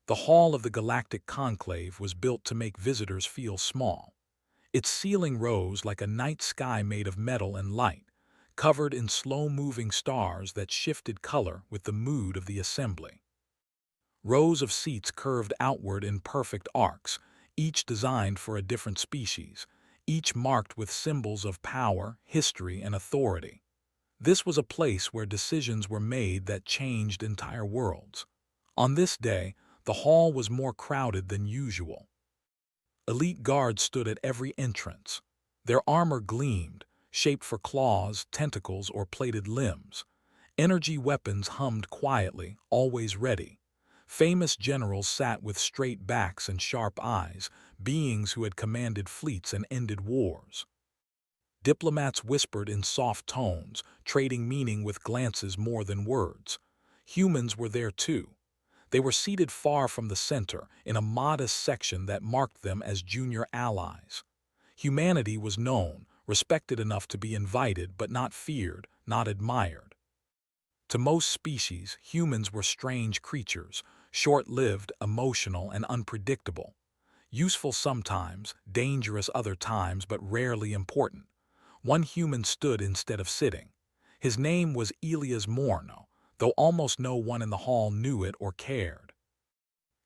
The hall of the Galactic Conclave was built to make visitors feel small. Its ceiling rose like a night sky made of metal and light, covered in slow-moving stars that shifted color with the mood of the assembly. Rows of seats curved outward in perfect arcs, each designed for a different species, each marked with symbols of power, history, and authority. This was a place where decisions were made that changed entire worlds. On this day, the hall was more crowded than usual. Elite guards stood at every entrance. Their armor gleamed, shaped for claws, tentacles, or plated limbs. Energy weapons hummed quietly, always ready. Famous generals sat with straight backs and sharp eyes, beings who had commanded fleets and ended wars. Diplomats whispered in soft tones, trading meaning with glances more than words. Humans were there too. They were seated far from the center, in a modest section that marked them as junior allies. Humanity was known, respected enough to be invited but not feared, not admired. To most species, humans were strange creatures, short-lived, emotional, and unpredictable. Useful sometimes, dangerous other times, but rarely important. One human stood instead of sitting. His name was Elias Morno, though almost no one in the hall knew it or cared.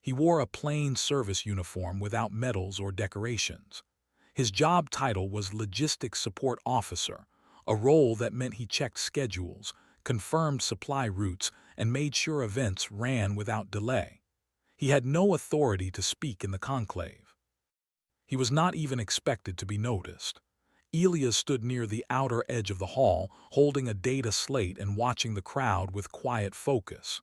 He wore a plain service uniform without medals or decorations. His job title was Logistics Support Officer, a role that meant he checked schedules, confirmed supply routes, and made sure events ran without delay. He had no authority to speak in the conclave. He was not even expected to be noticed. Elias stood near the outer edge of the hall, holding a data slate and watching the crowd with quiet focus.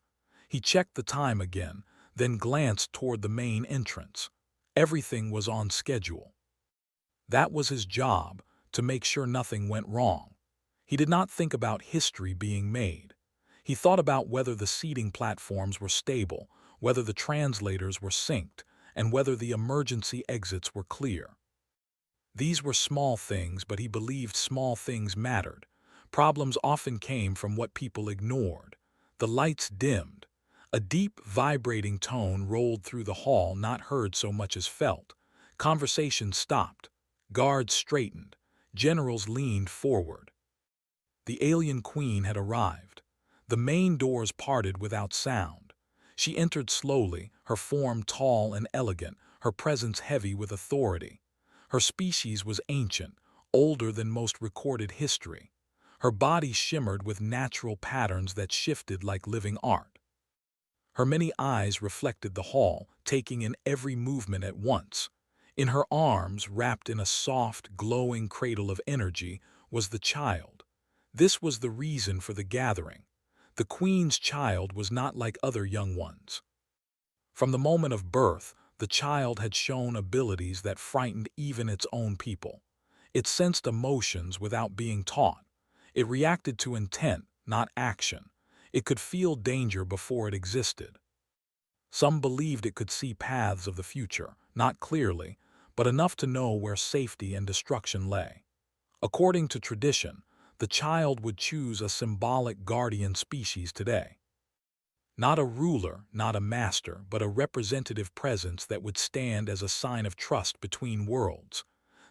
He checked the time again, then glanced toward the main entrance. Everything was on schedule. That was his job, to make sure nothing went wrong. He did not think about history being made. He thought about whether the seating platforms were stable, whether the translators were synced, and whether the emergency exits were clear. These were small things, but he believed small things mattered. Problems often came from what people ignored. The lights dimmed. A deep, vibrating tone rolled through the hall, not heard so much as felt. Conversation stopped. Guards straightened. Generals leaned forward. The alien queen had arrived. The main doors parted without sound. She entered slowly, her form tall and elegant, her presence heavy with authority. Her species was ancient, older than most recorded history. Her body shimmered with natural patterns that shifted like living art. Her many eyes reflected the hall, taking in every movement at once. In her arms, wrapped in a soft, glowing cradle of energy, was the child. This was the reason for the gathering. The queen's child was not like other young ones. From the moment of birth, the child had shown abilities that frightened even its own people. It sensed emotions without being taught. It reacted to intent, not action. It could feel danger before it existed. Some believed it could see paths of the future, not clearly, but enough to know where safety and destruction lay. According to tradition, the child would choose a symbolic guardian species today. Not a ruler, not a master, but a representative presence that would stand as a sign of trust between worlds.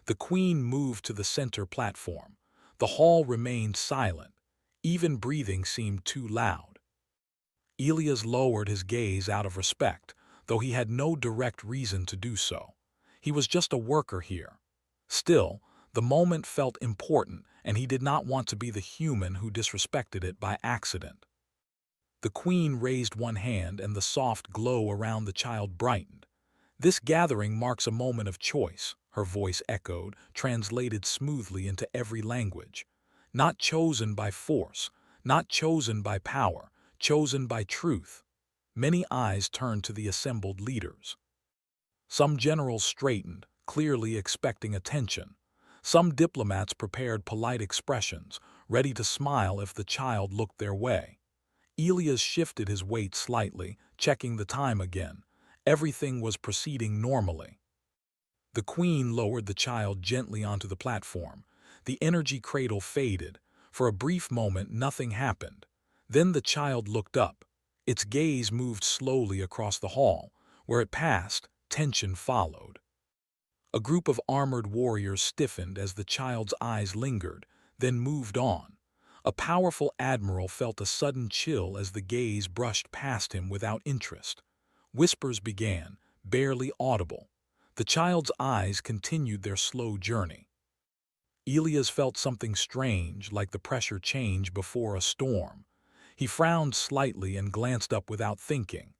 The queen moved to the center platform. The hall remained silent. Even breathing seemed too loud. Elias lowered his gaze out of respect, though he had no direct reason to do so. He was just a worker here. Still, the moment felt important, and he did not want to be the human who disrespected it by accident. The queen raised one hand and the soft glow around the child brightened. "This gathering marks a moment of choice," her voice echoed, translated smoothly into every language. "Not chosen by force, not chosen by power, chosen by truth." Many eyes turned to the assembled leaders. Some generals straightened, clearly expecting attention. Some diplomats prepared polite expressions, ready to smile if the child looked their way. Elias shifted his weight slightly, checking the time again. Everything was proceeding normally. The queen lowered the child gently onto the platform. The energy cradle faded. For a brief moment, nothing happened. Then the child looked up. Its gaze moved slowly across the hall. Where it passed, tension followed. A group of armored warriors stiffened as the child's eyes lingered, then moved on. A powerful admiral felt a sudden chill as the gaze brushed past him without interest. Whispers began, barely audible. The child's eyes continued their slow journey. Elias felt something strange, like the pressure change before a storm. He frowned slightly and glanced up without thinking.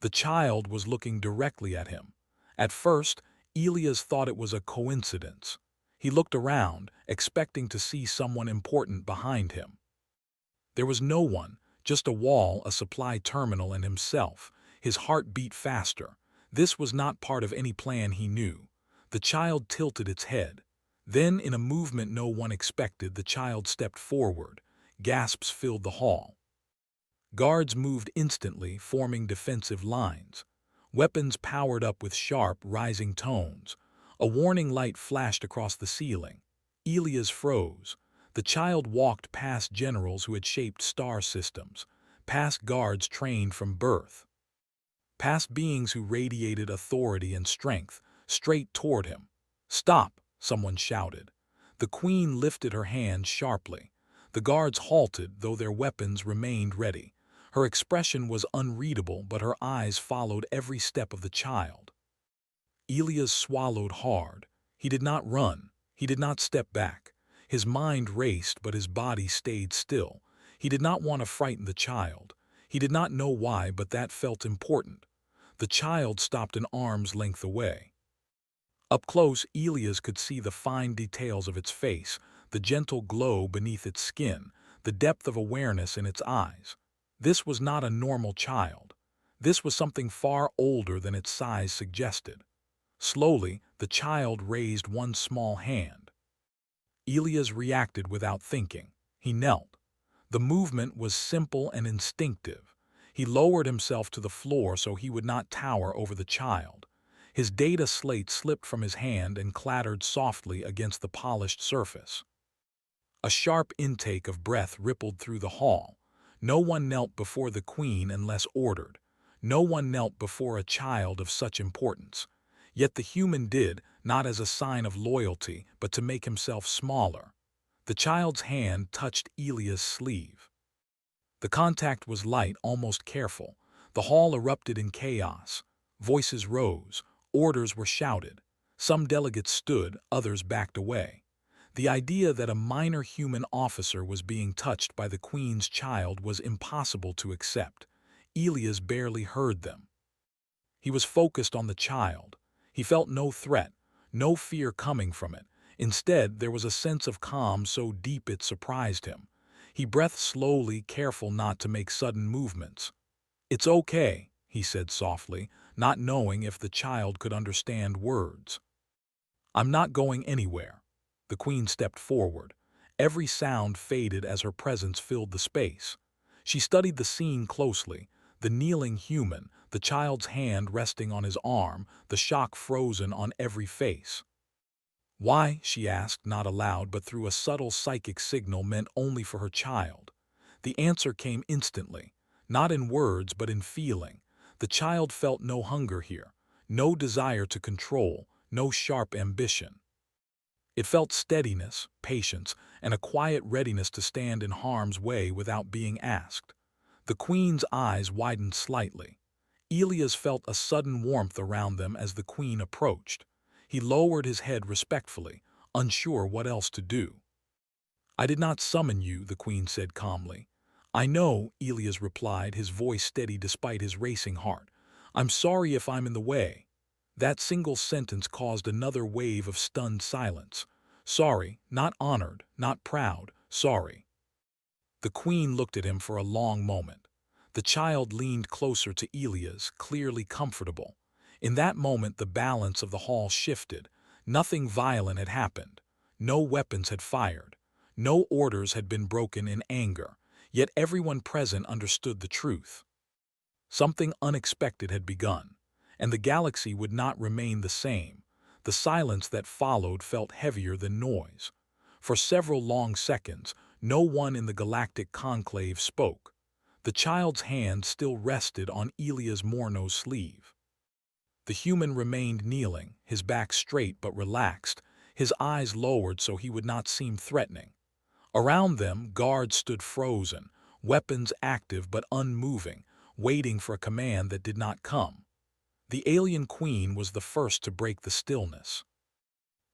The child was looking directly at him. At first, Elias thought it was a coincidence. He looked around, expecting to see someone important behind him. There was no one, just a wall, a supply terminal, and himself. His heart beat faster. This was not part of any plan he knew. The child tilted its head. Then, in a movement no one expected, the child stepped forward. Gasps filled the hall. Guards moved instantly, forming defensive lines. Weapons powered up with sharp, rising tones. A warning light flashed across the ceiling. Elias froze. The child walked past generals who had shaped star systems, past guards trained from birth, past beings who radiated authority and strength, straight toward him. "Stop!" someone shouted. The queen lifted her hand sharply. The guards halted, though their weapons remained ready. Her expression was unreadable, but her eyes followed every step of the child. Elias swallowed hard. He did not run. He did not step back. His mind raced, but his body stayed still. He did not want to frighten the child. He did not know why, but that felt important. The child stopped an arm's length away. Up close, Elias could see the fine details of its face, the gentle glow beneath its skin, the depth of awareness in its eyes. This was not a normal child. This was something far older than its size suggested. Slowly, the child raised one small hand. Elias reacted without thinking. He knelt. The movement was simple and instinctive. He lowered himself to the floor so he would not tower over the child. His data slate slipped from his hand and clattered softly against the polished surface. A sharp intake of breath rippled through the hall. No one knelt before the queen unless ordered. No one knelt before a child of such importance. Yet the human did, not as a sign of loyalty, but to make himself smaller. The child's hand touched Elias' sleeve. The contact was light, almost careful. The hall erupted in chaos. Voices rose. Orders were shouted. Some delegates stood, others backed away. The idea that a minor human officer was being touched by the queen's child was impossible to accept. Elias barely heard them. He was focused on the child. He felt no threat, no fear coming from it. Instead, there was a sense of calm so deep it surprised him. He breathed slowly, careful not to make sudden movements. "It's okay," he said softly, not knowing if the child could understand words. "I'm not going anywhere." The queen stepped forward. Every sound faded as her presence filled the space. She studied the scene closely, the kneeling human, the child's hand resting on his arm, the shock frozen on every face. "Why?" she asked, not aloud, but through a subtle psychic signal meant only for her child. The answer came instantly, not in words but in feeling. The child felt no hunger here, no desire to control, no sharp ambition. It felt steadiness, patience, and a quiet readiness to stand in harm's way without being asked. The queen's eyes widened slightly. Elias felt a sudden warmth around them as the queen approached. He lowered his head respectfully, unsure what else to do. "I did not summon you," the queen said calmly. "I know," Elias replied, his voice steady despite his racing heart. "I'm sorry if I'm in the way." That single sentence caused another wave of stunned silence. Sorry, not honored, not proud, sorry. The queen looked at him for a long moment. The child leaned closer to Elias, clearly comfortable. In that moment the balance of the hall shifted. Nothing violent had happened. No weapons had fired. No orders had been broken in anger. Yet everyone present understood the truth. Something unexpected had begun, and the galaxy would not remain the same. The silence that followed felt heavier than noise. For several long seconds, no one in the galactic conclave spoke. The child's hand still rested on Elias Morno's sleeve. The human remained kneeling, his back straight but relaxed, his eyes lowered so he would not seem threatening. Around them, guards stood frozen, weapons active but unmoving, waiting for a command that did not come. The alien queen was the first to break the stillness.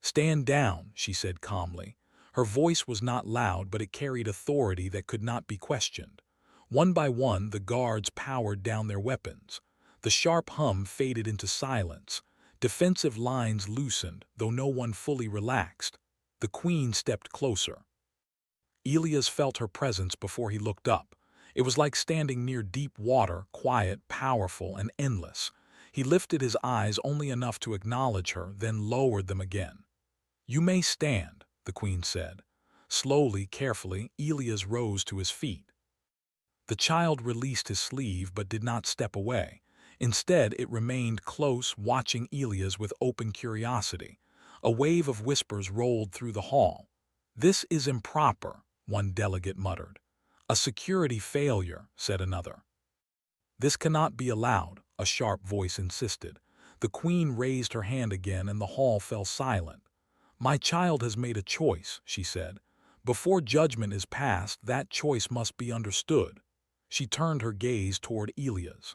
"Stand down," she said calmly. Her voice was not loud, but it carried authority that could not be questioned. One by one, the guards powered down their weapons. The sharp hum faded into silence. Defensive lines loosened, though no one fully relaxed. The queen stepped closer. Elias felt her presence before he looked up. It was like standing near deep water, quiet, powerful, and endless. He lifted his eyes only enough to acknowledge her, then lowered them again. "You may stand," the queen said. Slowly, carefully, Elias rose to his feet. The child released his sleeve but did not step away. Instead, it remained close, watching Elias with open curiosity. A wave of whispers rolled through the hall. "This is improper," one delegate muttered. "A security failure," said another. "This cannot be allowed," a sharp voice insisted. The queen raised her hand again and the hall fell silent. "My child has made a choice," she said. "Before judgment is passed, that choice must be understood." She turned her gaze toward Elias.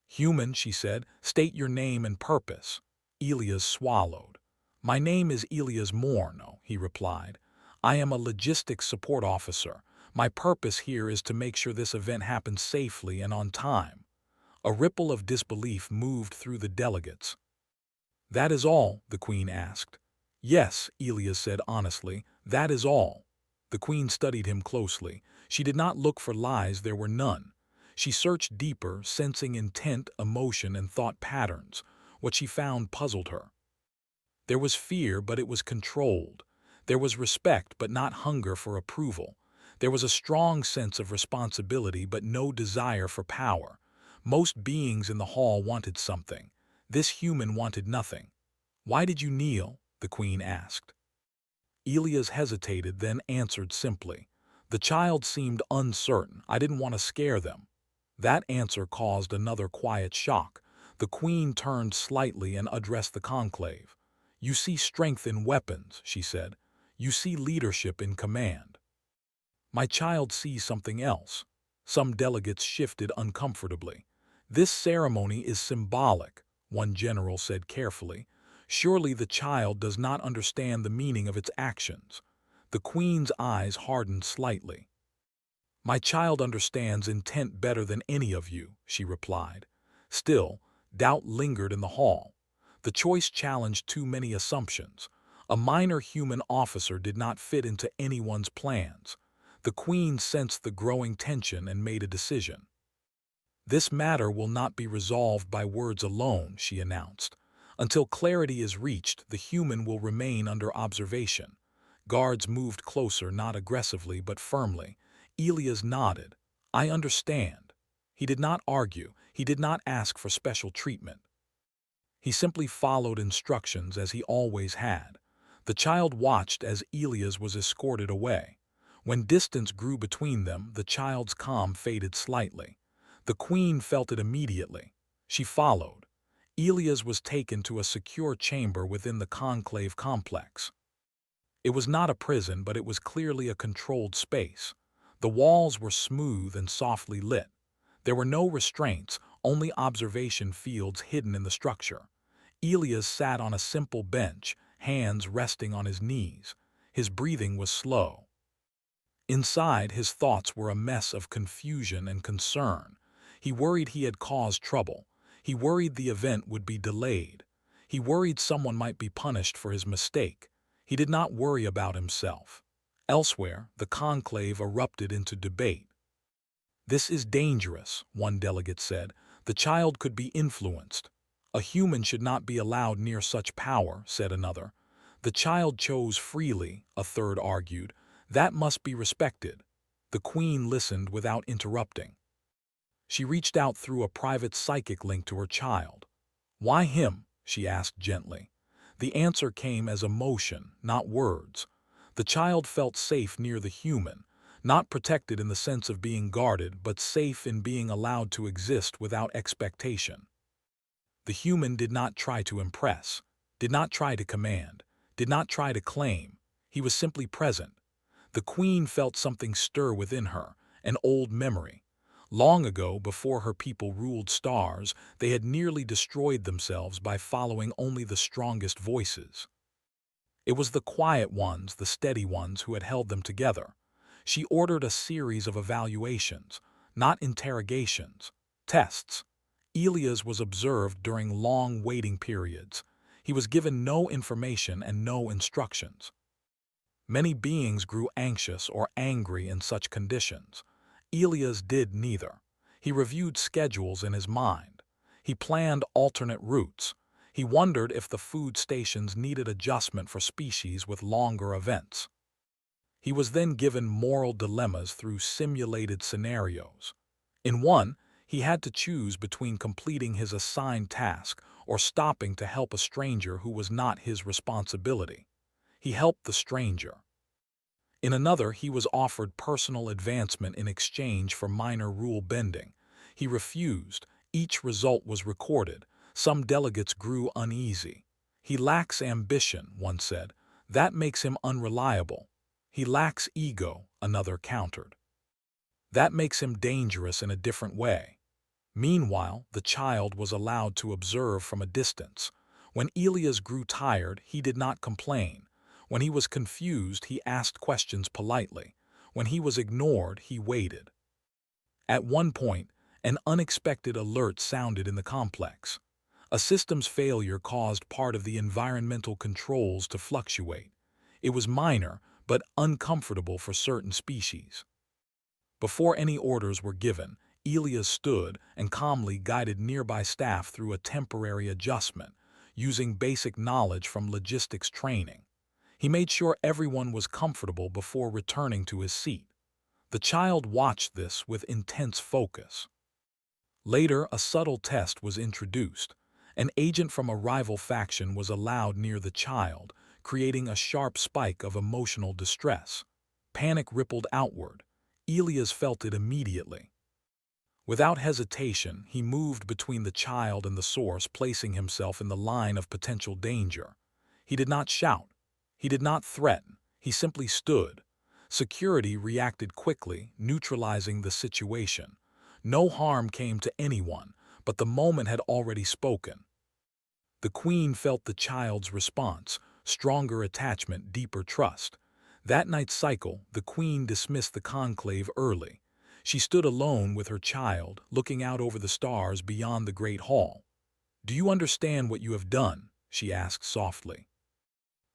"Human," she said, "state your name and purpose." Elias swallowed. "My name is Elias Morno," he replied. "I am a logistics support officer. My purpose here is to make sure this event happens safely and on time." A ripple of disbelief moved through the delegates. "That is all?" the queen asked. "Yes," Elias said honestly, "that is all." The queen studied him closely. She did not look for lies, there were none. She searched deeper, sensing intent, emotion, and thought patterns. What she found puzzled her. There was fear, but it was controlled. There was respect, but not hunger for approval. There was a strong sense of responsibility, but no desire for power. Most beings in the hall wanted something. This human wanted nothing. "Why did you kneel?" the queen asked. Elias hesitated, then answered simply. The child seemed uncertain. "I didn't want to scare them." That answer caused another quiet shock. The queen turned slightly and addressed the conclave. "You see strength in weapons," she said. "You see leadership in command. My child sees something else." Some delegates shifted uncomfortably. "This ceremony is symbolic," one general said carefully. "Surely the child does not understand the meaning of its actions." The queen's eyes hardened slightly. "My child understands intent better than any of you," she replied. Still, doubt lingered in the hall. The choice challenged too many assumptions. A minor human officer did not fit into anyone's plans. The queen sensed the growing tension and made a decision. "This matter will not be resolved by words alone," she announced. "Until clarity is reached, the human will remain under observation." Guards moved closer, not aggressively but firmly. Elias nodded. "I understand." He did not argue. He did not ask for special treatment. He simply followed instructions as he always had. The child watched as Elias was escorted away. When distance grew between them, the child's calm faded slightly. The queen felt it immediately. She followed. Elias was taken to a secure chamber within the conclave complex. It was not a prison, but it was clearly a controlled space. The walls were smooth and softly lit. There were no restraints, only observation fields hidden in the structure. Elias sat on a simple bench, hands resting on his knees. His breathing was slow. Inside, his thoughts were a mess of confusion and concern. He worried he had caused trouble. He worried the event would be delayed. He worried someone might be punished for his mistake. He did not worry about himself. Elsewhere, the conclave erupted into debate. "This is dangerous," one delegate said. "The child could be influenced." "A human should not be allowed near such power," said another. "The child chose freely," a third argued. "That must be respected." The queen listened without interrupting. She reached out through a private psychic link to her child. "Why him?" she asked gently. The answer came as emotion, not words. The child felt safe near the human, not protected in the sense of being guarded, but safe in being allowed to exist without expectation. The human did not try to impress, did not try to command, did not try to claim. He was simply present. The queen felt something stir within her, an old memory. Long ago, before her people ruled stars, they had nearly destroyed themselves by following only the strongest voices. It was the quiet ones, the steady ones, who had held them together. She ordered a series of evaluations, not interrogations, tests. Elias was observed during long waiting periods. He was given no information and no instructions. Many beings grew anxious or angry in such conditions. Elias did neither. He reviewed schedules in his mind. He planned alternate routes. He wondered if the food stations needed adjustment for species with longer events. He was then given moral dilemmas through simulated scenarios. In one, he had to choose between completing his assigned task or stopping to help a stranger who was not his responsibility. He helped the stranger. In another, he was offered personal advancement in exchange for minor rule bending. He refused. Each result was recorded. Some delegates grew uneasy. He lacks ambition, one said. That makes him unreliable. He lacks ego, another countered. That makes him dangerous in a different way. Meanwhile, the child was allowed to observe from a distance. When Elias grew tired, he did not complain. When he was confused, he asked questions politely. When he was ignored, he waited. At one point, an unexpected alert sounded in the complex. A system's failure caused part of the environmental controls to fluctuate. It was minor, but uncomfortable for certain species. Before any orders were given, Elias stood and calmly guided nearby staff through a temporary adjustment, using basic knowledge from logistics training. He made sure everyone was comfortable before returning to his seat. The child watched this with intense focus. Later, a subtle test was introduced. An agent from a rival faction was allowed near the child, creating a sharp spike of emotional distress. Panic rippled outward. Elias felt it immediately. Without hesitation, he moved between the child and the source, placing himself in the line of potential danger. He did not shout. He did not threaten. He simply stood. Security reacted quickly, neutralizing the situation. No harm came to anyone, but the moment had already spoken. The queen felt the child's response, stronger attachment, deeper trust. That night's cycle, the queen dismissed the conclave early. She stood alone with her child, looking out over the stars beyond the great hall. "Do you understand what you have done?" she asked softly.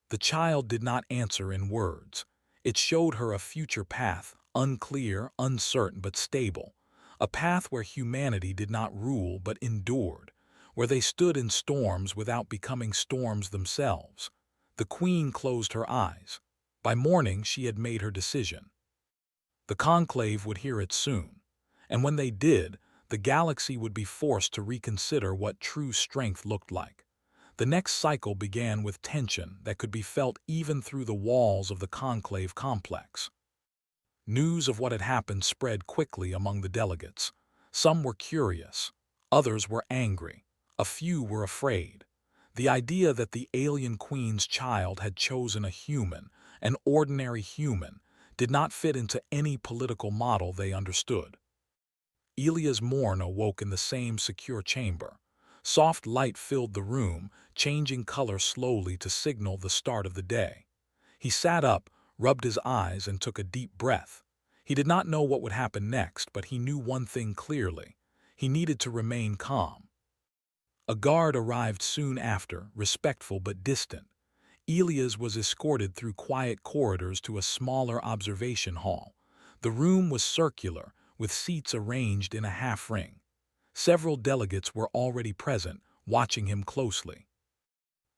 The child did not answer in words. It showed her a future path, unclear, uncertain, but stable. A path where humanity did not rule but endured, where they stood in storms without becoming storms themselves. The queen closed her eyes. By morning, she had made her decision. The conclave would hear it soon, and when they did, the galaxy would be forced to reconsider what true strength looked like. The next cycle began with tension that could be felt even through the walls of the conclave complex. News of what had happened spread quickly among the delegates. Some were curious, others were angry, a few were afraid. The idea that the alien queen's child had chosen a human, an ordinary human, did not fit into any political model they understood. Elias Morn awoke in the same secure chamber. Soft light filled the room, changing color slowly to signal the start of the day. He sat up, rubbed his eyes, and took a deep breath. He did not know what would happen next, but he knew one thing clearly. He needed to remain calm. A guard arrived soon after, respectful but distant. Elias was escorted through quiet corridors to a smaller observation hall. The room was circular, with seats arranged in a half-ring. Several delegates were already present, watching him closely.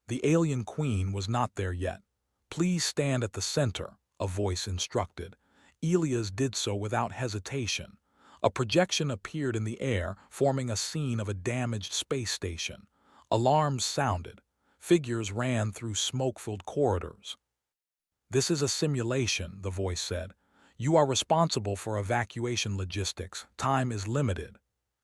The alien queen was not there yet. "Please stand at the center," a voice instructed. Elias did so without hesitation. A projection appeared in the air, forming a scene of a damaged space station. Alarms sounded. Figures ran through smoke-filled corridors. "This is a simulation," the voice said. "You are responsible for evacuation logistics. Time is limited."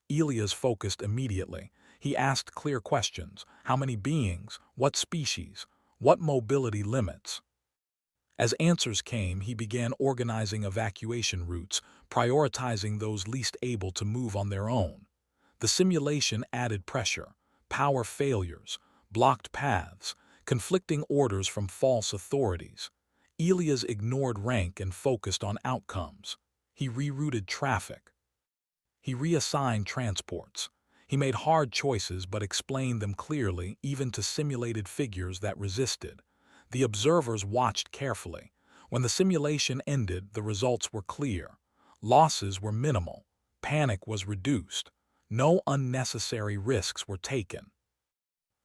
Elias focused immediately. He asked clear questions: how many beings, what species, what mobility limits. As answers came, he began organizing evacuation routes, prioritizing those least able to move on their own. The simulation added pressure: power failures, blocked paths, conflicting orders from false authorities. Elias ignored rank and focused on outcomes. He rerouted traffic. He reassigned transports. He made hard choices but explained them clearly, even to simulated figures that resisted. The observers watched carefully. When the simulation ended, the results were clear. Losses were minimal. Panic was reduced. No unnecessary risks were taken.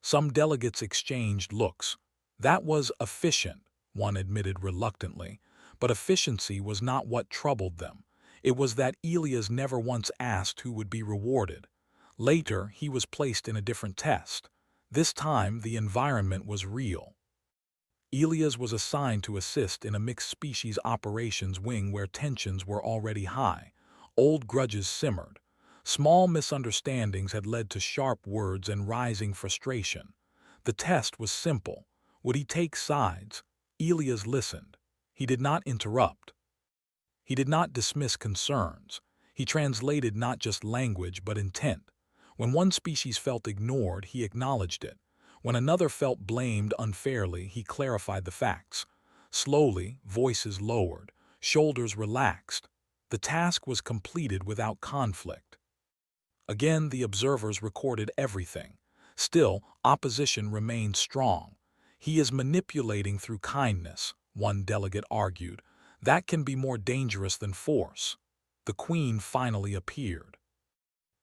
Some delegates exchanged looks. That was efficient, one admitted reluctantly, but efficiency was not what troubled them. It was that Elias never once asked who would be rewarded. Later, he was placed in a different test. This time, the environment was real. Elias was assigned to assist in a mixed-species operations wing where tensions were already high. Old grudges simmered. Small misunderstandings had led to sharp words and rising frustration. The test was simple. Would he take sides? Elias listened. He did not interrupt. He did not dismiss concerns. He translated not just language but intent. When one species felt ignored, he acknowledged it. When another felt blamed unfairly, he clarified the facts. Slowly, voices lowered, shoulders relaxed. The task was completed without conflict. Again, the observers recorded everything. Still, opposition remained strong. He is manipulating through kindness, one delegate argued. That can be more dangerous than force. The queen finally appeared.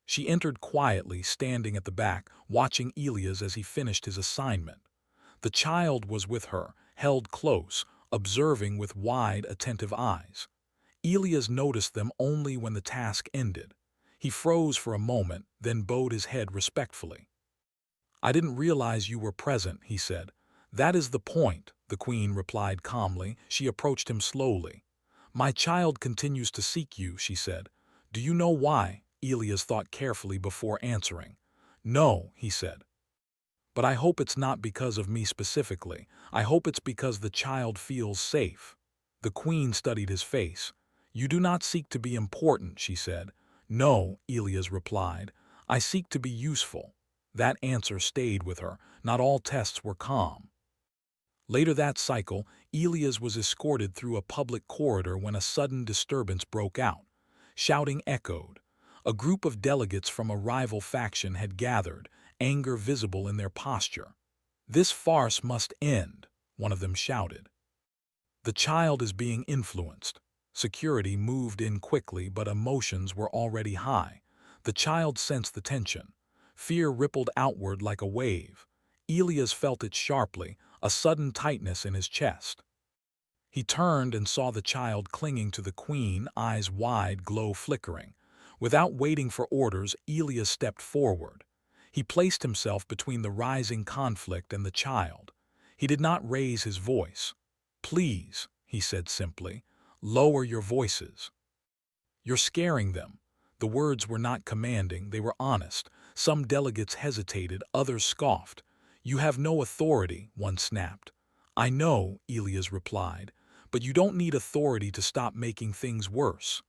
She entered quietly, standing at the back, watching Elias as he finished his assignment. The child was with her, held close, observing with wide, attentive eyes. Elias noticed them only when the task ended. He froze for a moment, then bowed his head respectfully. "I didn't realize you were present," he said. "That is the point," the queen replied calmly. She approached him slowly. "My child continues to seek you," she said. "Do you know why?" Elias thought carefully before answering. "No," he said. "But I hope it's not because of me specifically. I hope it's because the child feels safe." The queen studied his face. "You do not seek to be important," she said. "No," Elias replied. "I seek to be useful." That answer stayed with her. Not all tests were calm. Later that cycle, Elias was escorted through a public corridor when a sudden disturbance broke out. Shouting echoed. A group of delegates from a rival faction had gathered, anger visible in their posture. "This farce must end," one of them shouted. "The child is being influenced." Security moved in quickly, but emotions were already high. The child sensed the tension. Fear rippled outward like a wave. Elias felt it sharply, a sudden tightness in his chest. He turned and saw the child clinging to the queen, eyes wide, glow flickering. Without waiting for orders, Elias stepped forward. He placed himself between the rising conflict and the child. He did not raise his voice. "Please," he said simply, "lower your voices. You're scaring them." The words were not commanding, they were honest. Some delegates hesitated, others scoffed. "You have no authority," one snapped. "I know," Elias replied, "but you don't need authority to stop making things worse."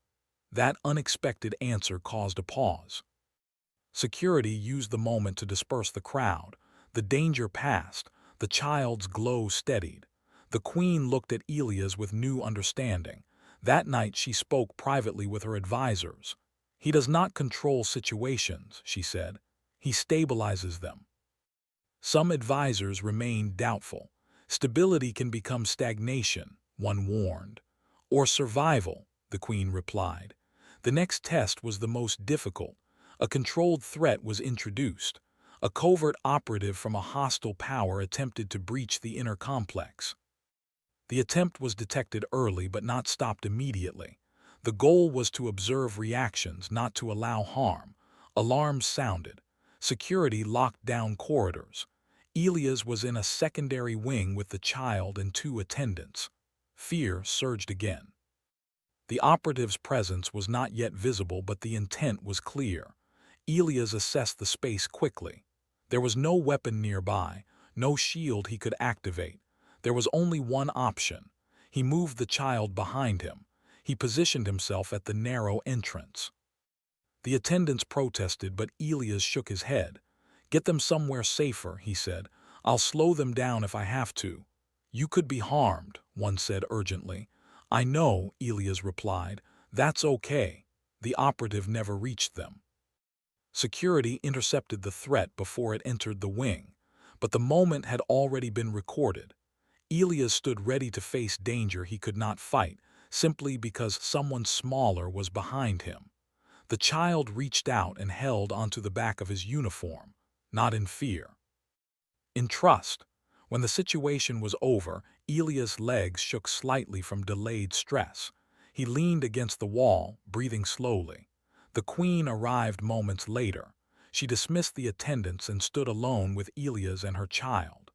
That unexpected answer caused a pause. Security used the moment to disperse the crowd. The danger passed. The child's glow steadied. The queen looked at Elias with new understanding. That night she spoke privately with her advisors. "He does not control situations," she said. "He stabilizes them." Some advisors remained doubtful. "Stability can become stagnation," one warned. "Or survival," the queen replied. The next test was the most difficult. A controlled threat was introduced. A covert operative from a hostile power attempted to breach the inner complex. The attempt was detected early but not stopped immediately. The goal was to observe reactions, not to allow harm. Alarms sounded. Security locked down corridors. Elias was in a secondary wing with the child and two attendants. Fear surged again. The operative's presence was not yet visible, but the intent was clear. Elias assessed the space quickly. There was no weapon nearby, no shield he could activate. There was only one option. He moved the child behind him. He positioned himself at the narrow entrance. The attendants protested, but Elias shook his head. "Get them somewhere safer," he said. "I'll slow them down if I have to." "You could be harmed," one said urgently. "I know," Elias replied. "That's okay." The operative never reached them. Security intercepted the threat before it entered the wing, but the moment had already been recorded. Elias stood ready to face danger he could not fight, simply because someone smaller was behind him. The child reached out and held onto the back of his uniform, not in fear. In trust. When the situation was over, Elias' legs shook slightly from delayed stress. He leaned against the wall, breathing slowly. The queen arrived moments later. She dismissed the attendants and stood alone with Elias and her child.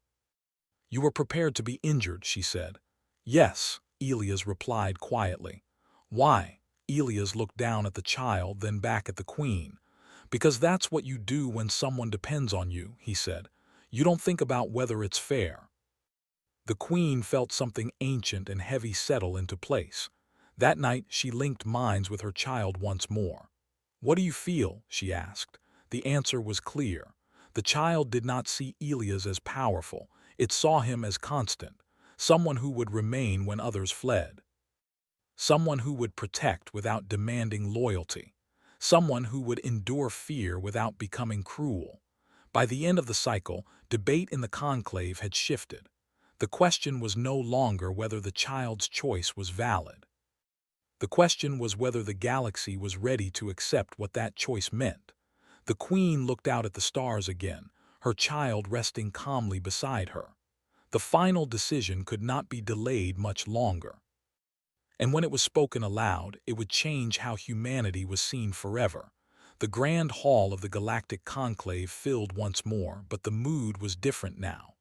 "You were prepared to be injured," she said. "Yes," Elias replied quietly. "Why?" Elias looked down at the child, then back at the queen. "Because that's what you do when someone depends on you," he said. "You don't think about whether it's fair." The queen felt something ancient and heavy settle into place. That night she linked minds with her child once more. "What do you feel?" she asked. The answer was clear. The child did not see Elias as powerful. It saw him as constant, someone who would remain when others fled. Someone who would protect without demanding loyalty. Someone who would endure fear without becoming cruel. By the end of the cycle, debate in the conclave had shifted. The question was no longer whether the child's choice was valid. The question was whether the galaxy was ready to accept what that choice meant. The queen looked out at the stars again, her child resting calmly beside her. The final decision could not be delayed much longer. And when it was spoken aloud, it would change how humanity was seen forever. The grand hall of the galactic conclave filled once more, but the mood was different now.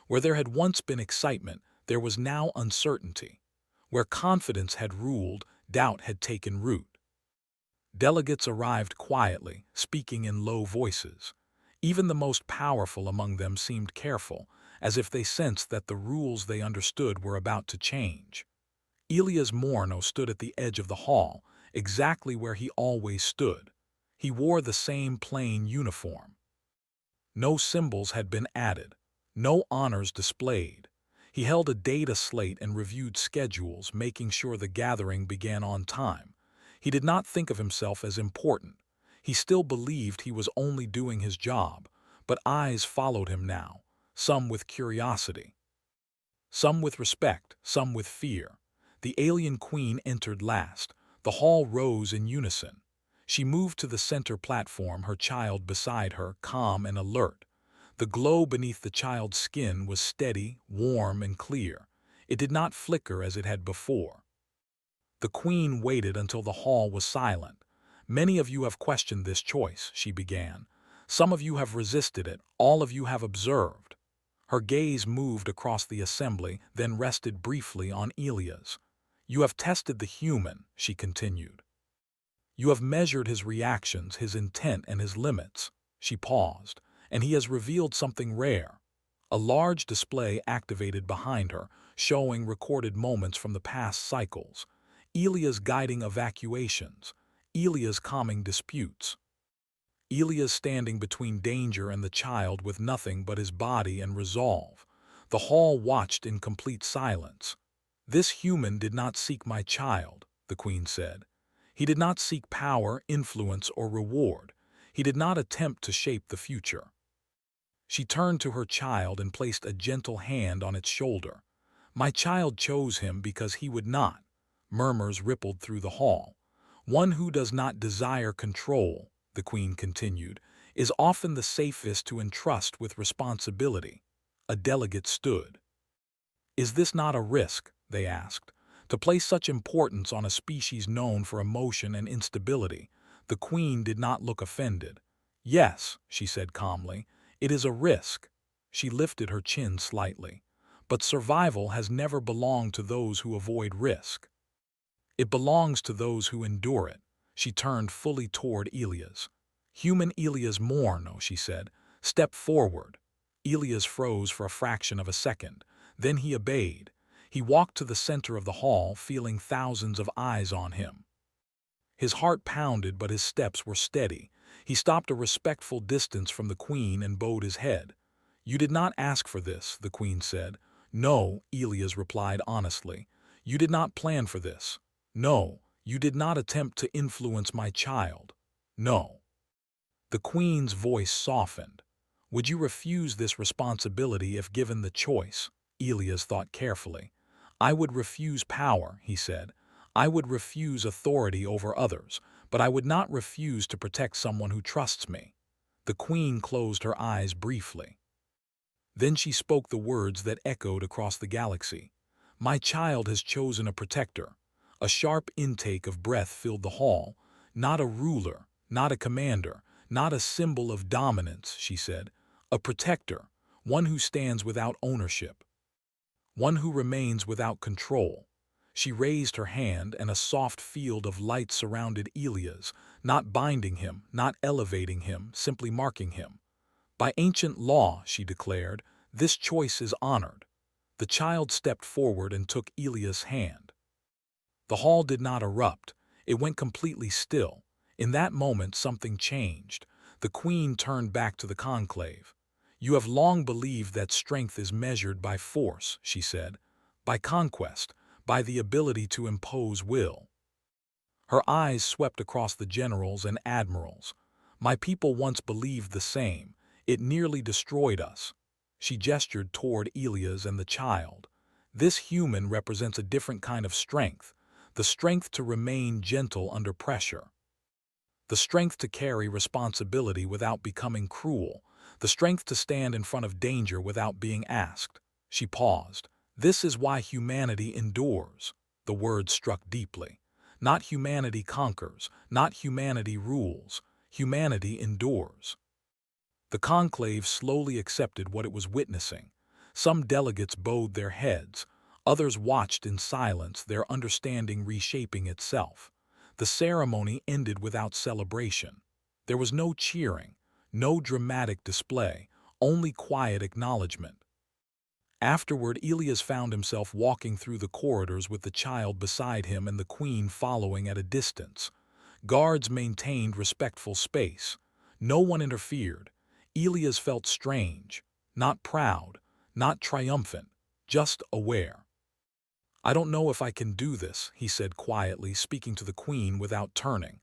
Where there had once been excitement, there was now uncertainty. Where confidence had ruled, doubt had taken root. Delegates arrived quietly, speaking in low voices. Even the most powerful among them seemed careful, as if they sensed that the rules they understood were about to change. Elias Morno stood at the edge of the hall, exactly where he always stood. He wore the same plain uniform. No symbols had been added, no honors displayed. He held a data slate and reviewed schedules, making sure the gathering began on time. He did not think of himself as important. He still believed he was only doing his job, but eyes followed him now, some with curiosity, some with respect, some with fear. The alien queen entered last. The hall rose in unison. She moved to the center platform, her child beside her, calm and alert. The glow beneath the child's skin was steady, warm, and clear. It did not flicker as it had before. The queen waited until the hall was silent. "Many of you have questioned this choice," she began. "Some of you have resisted it, all of you have observed." Her gaze moved across the assembly, then rested briefly on Elias. "You have tested the human," she continued. "You have measured his reactions, his intent, and his limits." She paused. "And he has revealed something rare." A large display activated behind her, showing recorded moments from the past cycles. Elias guiding evacuations. Elias calming disputes. Elias standing between danger and the child with nothing but his body and resolve. The hall watched in complete silence. "This human did not seek my child," the queen said. "He did not seek power, influence, or reward. He did not attempt to shape the future." She turned to her child and placed a gentle hand on its shoulder. "My child chose him because he would not." Murmurs rippled through the hall. "One who does not desire control," the queen continued, "is often the safest to entrust with responsibility." A delegate stood. "Is this not a risk?" they asked. "To place such importance on a species known for emotion and instability." The queen did not look offended. "Yes," she said calmly, "it is a risk." She lifted her chin slightly. "But survival has never belonged to those who avoid risk. It belongs to those who endure it." She turned fully toward Elias. Human Elias Morno, she said. Step forward. Elias froze for a fraction of a second. Then he obeyed. He walked to the center of the hall, feeling thousands of eyes on him. His heart pounded, but his steps were steady. He stopped a respectful distance from the queen and bowed his head. "You did not ask for this," the queen said. "No," Elias replied honestly. "You did not plan for this. No, you did not attempt to influence my child. No." The queen's voice softened. "Would you refuse this responsibility if given the choice?" Elias thought carefully. "I would refuse power," he said. "I would refuse authority over others, but I would not refuse to protect someone who trusts me." The queen closed her eyes briefly. Then she spoke the words that echoed across the galaxy. "My child has chosen a protector." A sharp intake of breath filled the hall. "Not a ruler, not a commander, not a symbol of dominance," she said. "A protector, one who stands without ownership, one who remains without control." She raised her hand, and a soft field of light surrounded Elias, not binding him, not elevating him, simply marking him. "By ancient law," she declared, "this choice is honored." The child stepped forward and took Elias' hand. The hall did not erupt. It went completely still. In that moment, something changed. The queen turned back to the conclave. "You have long believed that strength is measured by force," she said, "by conquest, by the ability to impose will." Her eyes swept across the generals and admirals. "My people once believed the same. It nearly destroyed us." She gestured toward Elias and the child. "This human represents a different kind of strength, the strength to remain gentle under pressure, the strength to carry responsibility without becoming cruel, the strength to stand in front of danger without being asked." She paused. "This is why humanity endures." The words struck deeply. Not humanity conquers, not humanity rules. Humanity endures. The conclave slowly accepted what it was witnessing. Some delegates bowed their heads. Others watched in silence, their understanding reshaping itself. The ceremony ended without celebration. There was no cheering, no dramatic display, only quiet acknowledgement. Afterward, Elias found himself walking through the corridors with the child beside him and the queen following at a distance. Guards maintained respectful space. No one interfered. Elias felt strange, not proud, not triumphant, just aware. "I don't know if I can do this," he said quietly, speaking to the queen without turning.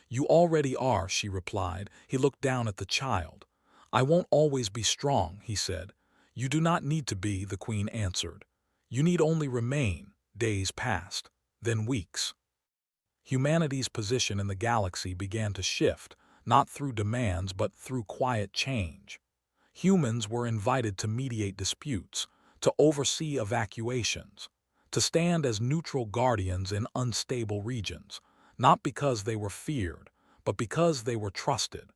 "You already are," she replied. He looked down at the child. "I won't always be strong," he said. "You do not need to be," the queen answered. "You need only remain." Days passed, then weeks. Humanity's position in the galaxy began to shift, not through demands but through quiet change. Humans were invited to mediate disputes, to oversee evacuations, to stand as neutral guardians in unstable regions, not because they were feared, but because they were trusted.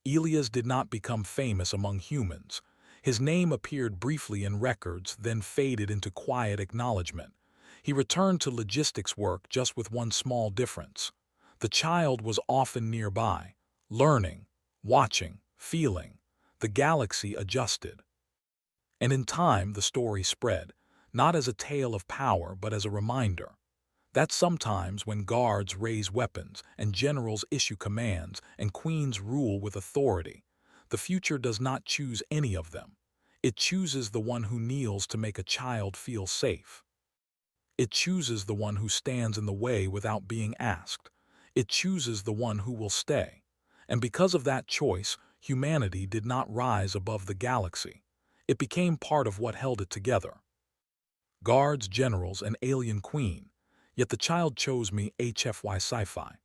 Elias did not become famous among humans. His name appeared briefly in records, then faded into quiet acknowledgement. He returned to logistics work, just with one small difference. The child was often nearby, learning, watching, feeling. The galaxy adjusted. And in time, the story spread, not as a tale of power, but as a reminder that sometimes when guards raise weapons and generals issue commands and queens rule with authority, the future does not choose any of them. It chooses the one who kneels to make a child feel safe. It chooses the one who stands in the way without being asked. It chooses the one who will stay. And because of that choice, humanity did not rise above the galaxy. It became part of what held it together. Guards, generals, and alien queen. Yet the child chose me, HFY Sci-Fi.